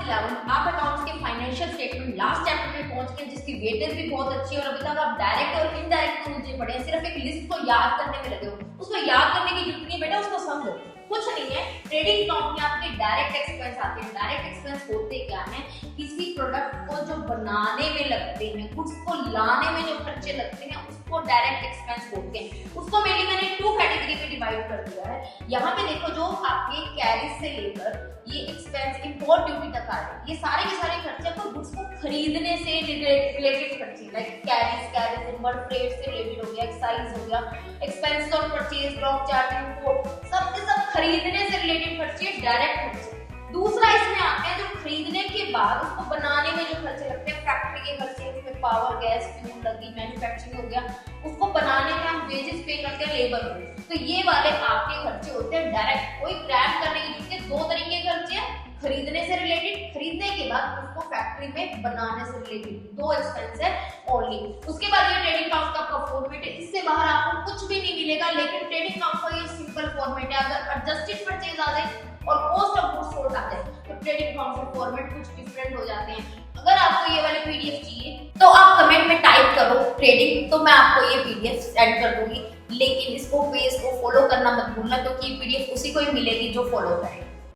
11 आप अकाउंट्स के financial statement last chapter में पहुंच गए, जिसकी वेटेज भी बहुत अच्छी है और अभी तक आप डायरेक्ट और इनडायरेक्ट दोनों पढ़े हैं, सिर्फ एक लिस्ट को याद करने में लगे हो। उसको याद करने की जरूरत नहीं बेटा, उसको समझो, कुछ नहीं है। ट्रेडिंग अकाउंट में आपके डायरेक्ट एक्सपेंस आते हैं। डायरेक्ट एक्सपेंस होते क्या है, किसी प्रोडक्ट को जो बनाने में लगते हैं, गुड्स को लाने में जो खर्चे लगते हैं, उसको डायरेक्ट एक्सपेंस बोलते हैं। उसको मेनली मैंने 2 कैटेगरी में डिवाइड कर दिया है। यहाँ पे देखो, जो आपके कैरेज से लेकर ये एक्सपेंस इंपोर्ट ड्यूटी तक आ रहे हैं, ये सारे के सारे खर्चे आपको गुड्स को खरीदने से रिलेटेड खर्चे, लाइक कैरेज इम्पोर्ट, फ्रेट से रिलेटेड हो गया, एक्साइज हो गया, expense on purchase, drop charge, import, सब के सब खरीदने से रिलेटेड खर्चे, डायरेक्ट खर्चे। दूसरा इसमें आते हैं जो खरीदने के बाद उसको बनाने में जो खर्चे लगते हैं, फैक्ट्री के खर्चे, उसमें पावर, गैस, फ्यूल लगी, मैन्युफैक्चरिंग हो गया, उसको बनाने में हम वेजेस पे करते हैं, लेबर को। तो ये वाले आपके खर्चे होते हैं डायरेक्ट, कोई क्रैम करने की जरूरत है। 2 तरीके के खर्चे हैं, खरीदने से रिलेटेड, खरीदने के बाद उसको फैक्ट्री में बनाने से रिलेटेड, 2 एक्सपेंस है ओनली। उसके बाद ये ट्रेडिंग अकाउंट का आपका फॉर्मेट है, इससे बाहर आपको कुछ भी नहीं मिलेगा। लेकिन ट्रेडिंग अकाउंट का ये सिंपल फॉर्मेट है। अगर एडजस्टेड परचेज आ जाए और कॉस्ट ऑफ गुड्स सोल्ड आ जाए तो ट्रेडिंग अकाउंट के फॉर्मेट कुछ डिफरेंट हो जाते हैं। अगर आपको ये वाले पीडीएफ चाहिए तो आप कमेंट में टाइप करो ट्रेडिंग, तो मैं आपको ये पीडीएफ सेंड कर दूंगी। लेकिन इसको पेज को फॉलो करना मत भूलना, क्योंकि ये पीडीएफ उसी को ही मिलेगी जो फॉलो करेगा।